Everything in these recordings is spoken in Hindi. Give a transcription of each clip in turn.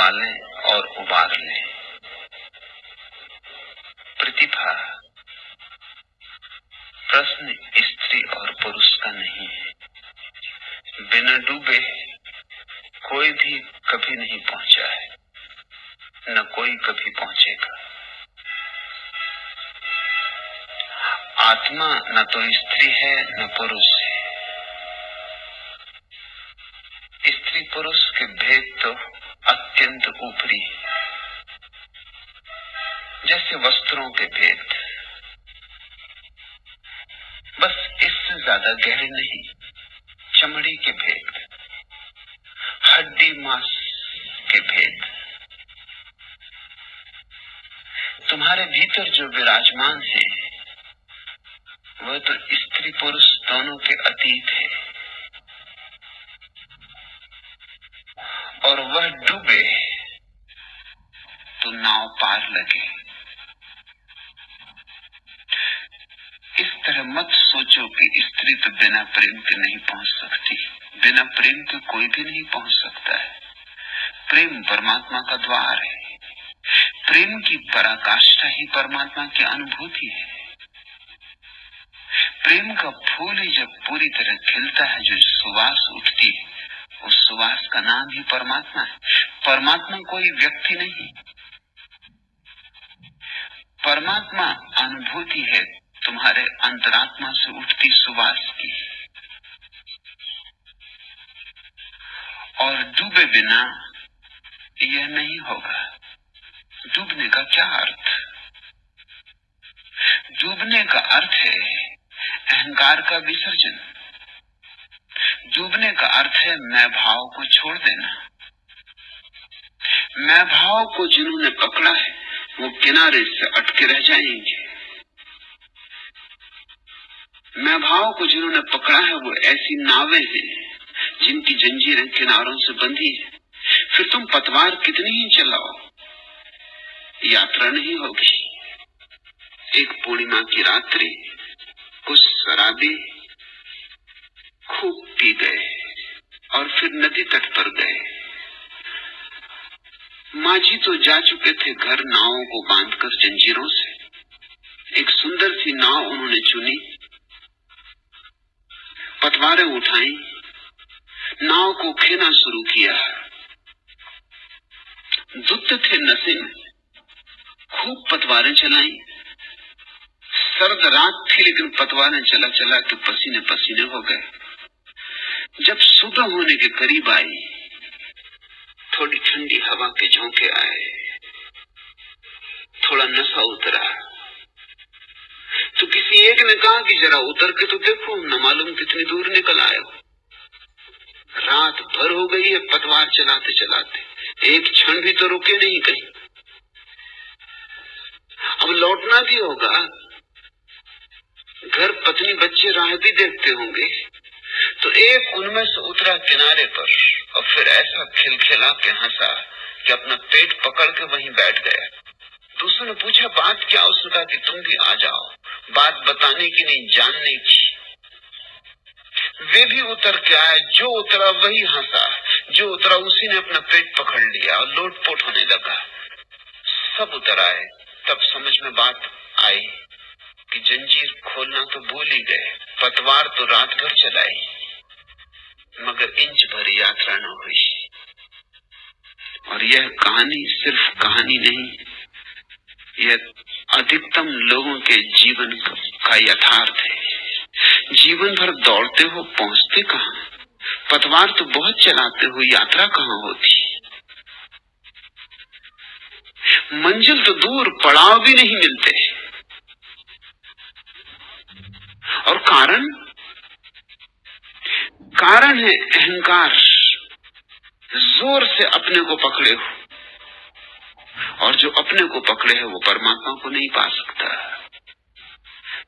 संभालें और उबार लें। प्रतिभा प्रश्न स्त्री और पुरुष का नहीं है। बिना डूबे कोई भी कभी नहीं पहुंचा है, न कोई कभी पहुंचेगा। आत्मा न तो स्त्री है न पुरुष है। स्त्री पुरुष के भेद तो अत्यंत ऊपरी है, जैसे वस्त्रों के भेद, बस इससे ज्यादा गहरे नहीं। चमड़ी के भेद, हड्डी मांस के भेद, तुम्हारे भीतर जो विराजमान है वह तो स्त्री पुरुष दोनों के अतीत है, और वह डूबे तो नाव पार लगे। इस तरह मत सोचो कि स्त्री तो बिना प्रेम के नहीं पहुंच सकती। बिना प्रेम के कोई भी नहीं पहुंच सकता है। प्रेम परमात्मा का द्वार है। प्रेम की पराकाष्ठा ही परमात्मा की अनुभूति है। प्रेम का फूल ही जब पूरी तरह खिलता है, जो सुवास उठती है, उस सुवास का नाम ही परमात्मा है। परमात्मा कोई व्यक्ति नहीं, परमात्मा अनुभूति है तुम्हारे अंतरात्मा से उठती सुवास की। और डूबे बिना यह नहीं होगा। डूबने का क्या अर्थ? डूबने का अर्थ है अहंकार का विसर्जन। डूबने का अर्थ है मैं भाव को छोड़ देना। मैं भाव को जिन्होंने पकड़ा है वो किनारे से अटके रह जाएंगे। मैं भाव को जिन्होंने पकड़ा है वो ऐसी नावें हैं जिनकी जंजीरें किनारों से बंधी है। फिर तुम पतवार कितनी ही चलाओ, यात्रा नहीं होगी। एक पूर्णिमा की रात्रि कुछ शराबी खूब पी गए और फिर नदी तट पर गए। माझी तो जा चुके थे घर नावों को बांधकर जंजीरों से। एक सुंदर सी नाव उन्होंने चुनी, पतवारें उठाई, नाव को खेना शुरू किया। दुत्त थे नशे में, खूब पतवारें चलाई। सर्द रात थी लेकिन पतवारें चला चला के पसीने पसीने हो गए। जब सुबह होने के करीब आई, थोड़ी ठंडी हवा के झोंके आए, थोड़ा नशा उतरा, तो किसी एक ने कहा कि जरा उतर के तो देखो, न मालूम कितनी दूर निकल आए हो। रात भर हो गई है पतवार चलाते चलाते, एक क्षण भी तो रुके नहीं कहीं। अब लौटना भी होगा, घर पत्नी बच्चे राह भी देखते होंगे। तो एक उनमें से उतरा किनारे पर और फिर ऐसा खिलखिला के हंसा कि अपना पेट पकड़ के वहीं बैठ गया। दूसरों ने पूछा बात क्या? उसने कहा कि तुम भी आ जाओ, बात बताने की नहीं जानने की। वे भी उतर के आए, जो उतरा वही हंसा, जो उतरा उसी ने अपना पेट पकड़ लिया और लोटपोट होने लगा। सब उतर आए, तब समझ में बात आई कि जंजीर खोलना तो भूल ही गए। पतवार तो रात भर चलाई मगर इंच भर यात्रा न हुई। और यह कहानी सिर्फ कहानी नहीं, यह अधिकतम लोगों के जीवन का यथार्थ है। जीवन भर दौड़ते हो, पहुंचते कहां? पतवार तो बहुत चलाते हो, यात्रा कहां होती? मंजिल तो दूर, पड़ाव भी नहीं मिलते। और कारण है अहंकार। जोर से अपने को पकड़े हो, और जो अपने को पकड़े है वो परमात्मा को नहीं पा सकता।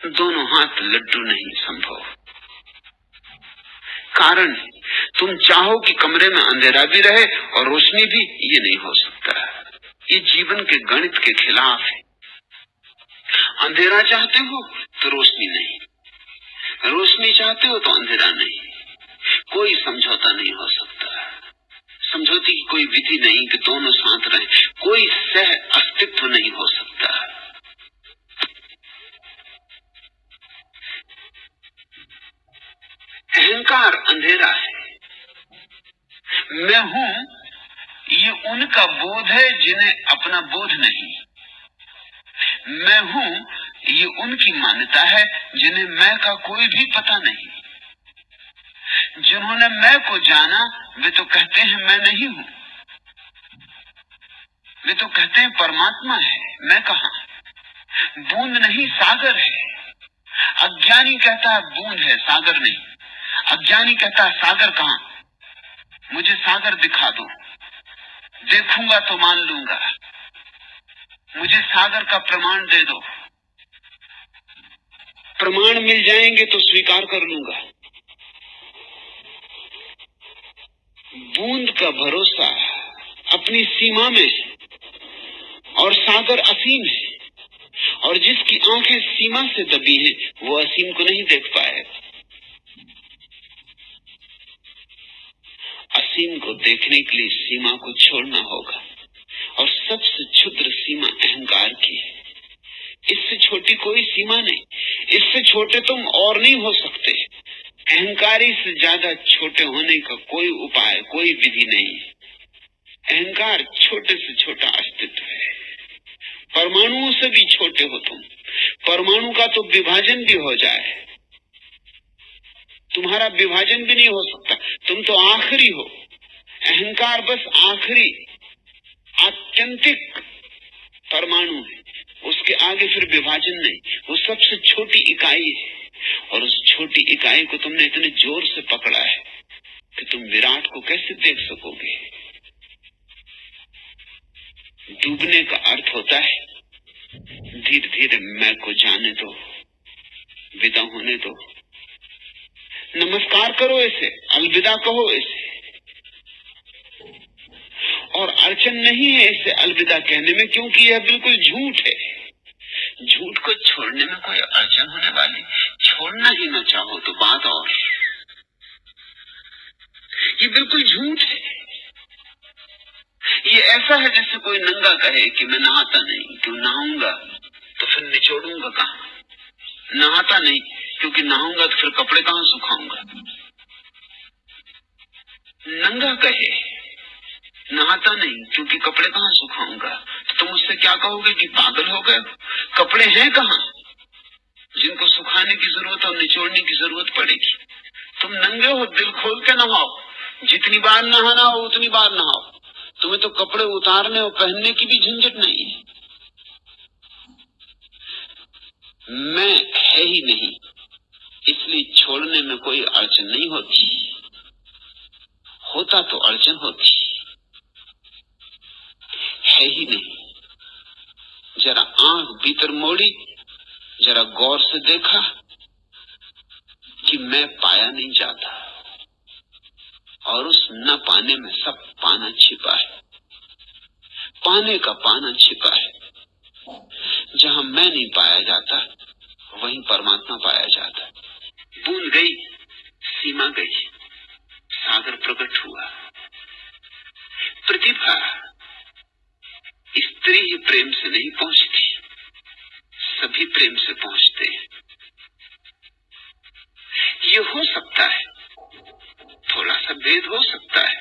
दोनों हाथ लड्डू नहीं संभव। कारण तुम चाहो कि कमरे में अंधेरा भी रहे और रोशनी भी, ये नहीं हो सकता। ये जीवन के गणित के खिलाफ है। अंधेरा चाहते हो तो रोशनी नहीं, रोशनी चाहते हो तो अंधेरा नहीं। कोई समझौता नहीं हो सकता। समझौते की कोई विधि नहीं कि दोनों साथ रहें, कोई सह अस्तित्व नहीं हो सकता। अहंकार अंधेरा है। मैं हूं ये उनका बोध है जिन्हें अपना बोध नहीं। मैं हूं ये उनकी मान्यता है जिन्हें मैं का कोई भी पता नहीं। जिन्होंने मैं को जाना वे तो कहते हैं मैं नहीं हूं। वे तो कहते हैं परमात्मा है, मैं कहां? बूंद नहीं सागर है। अज्ञानी कहता है बूंद है, सागर नहीं। अज्ञानी कहता है सागर कहां? मुझे सागर दिखा दो, देखूंगा तो मान लूंगा। मुझे सागर का प्रमाण दे दो, प्रमाण मिल जाएंगे तो स्वीकार कर लूंगा। बूंद का भरोसा अपनी सीमा में है और सागर असीम है, और जिसकी आंखें सीमा से दबी हैं वो असीम को नहीं देख पाएगा। असीम को देखने के लिए सीमा को छोड़ना होगा, और सबसे क्षुद्र सीमा अहंकार की है। इससे छोटी कोई सीमा नहीं, इससे छोटे तुम और नहीं हो सकते। अहंकारी से ज्यादा छोटे होने का कोई उपाय, कोई विधि नहीं है। अहंकार छोटे से छोटा अस्तित्व है। परमाणुओं से भी छोटे हो तुम। परमाणु का तो विभाजन भी हो जाए, तुम्हारा विभाजन भी नहीं हो सकता, तुम तो आखिरी हो। अहंकार बस आखिरी आत्यंतिक परमाणु है, उसके आगे फिर विभाजन नहीं। वो सबसे छोटी इकाई है, और उस छोटी इकाई को तुमने इतने जोर से पकड़ा है कि तुम विराट को कैसे देख सकोगे। डूबने का अर्थ होता है धीरे धीरे मैं को जाने दो, विदा होने दो। नमस्कार करो इसे, अलविदा कहो इसे। और अड़चन नहीं है इसे अलविदा कहने में, क्योंकि यह बिल्कुल झूठ है। झूठ को छोड़ने में कोई अड़चन होने वाली? छोड़ना ही न चाहो तो बात और। ये बिल्कुल झूठ है। ये ऐसा है जैसे कोई नंगा कहे कि मैं नहाता नहीं, क्यों नहाऊंगा तो फिर निचोड़ूंगा कहां? नहाता नहीं क्योंकि नहाऊंगा तो फिर कपड़े कहां सुखाऊंगा। नंगा कहे नहाता नहीं क्योंकि कपड़े कहां सुखाऊंगा, तो तुम उससे क्या कहोगे कि पागल हो गए? कपड़े हैं कहां जिनको सुखाने की जरूरत और निचोड़ने की जरूरत पड़ेगी? तुम नंगे हो, दिल खोल के नहाओ। जितनी बार नहाना हो उतनी बार नहाओ। तुम्हें तो कपड़े उतारने और पहनने की भी झंझट नहीं है। मैं है ही नहीं, इसलिए छोड़ने में कोई अड़चन नहीं होती। होता तो अड़चन होती, है ही नहीं। जरा आंख भीतर मोड़ी, जरा गौर से देखा कि मैं पाया नहीं जाता, और उस न पाने में सब पाना छिपा है। पाने का पाना छिपा है। जहां मैं नहीं पाया जाता वहीं परमात्मा पाया जाता। बूंद गई, सीमा गई, सागर प्रकट हुआ। प्रतिभा स्त्री ही प्रेम से नहीं पहुंचती, सभी प्रेम से पहुंचते हैं। ये हो सकता है, थोड़ा सा भेद हो सकता है।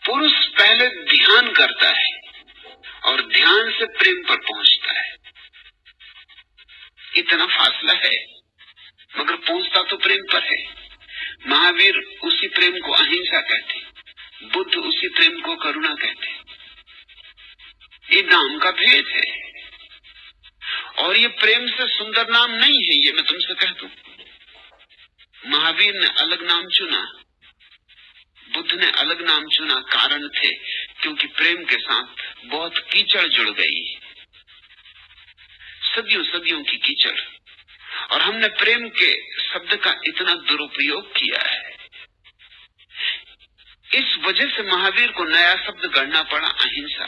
पुरुष पहले ध्यान करता है और ध्यान से प्रेम पर पहुंचता है। इतना फासला है, मगर पहुंचता तो प्रेम पर है। महावीर उसी प्रेम को अहिंसा कहते, बुद्ध उसी प्रेम को करुणा कहते। ये नाम का भेद है, और ये प्रेम से सुंदर नाम नहीं है, ये मैं तुमसे कह दूं। महावीर ने अलग नाम चुना, बुद्ध ने अलग नाम चुना। कारण थे क्योंकि प्रेम के साथ बहुत कीचड़ जुड़ गई, सदियों सदियों की कीचड़, और हमने प्रेम के शब्द का इतना दुरुपयोग किया है। इस वजह से महावीर को नया शब्द गढ़ना पड़ा, अहिंसा।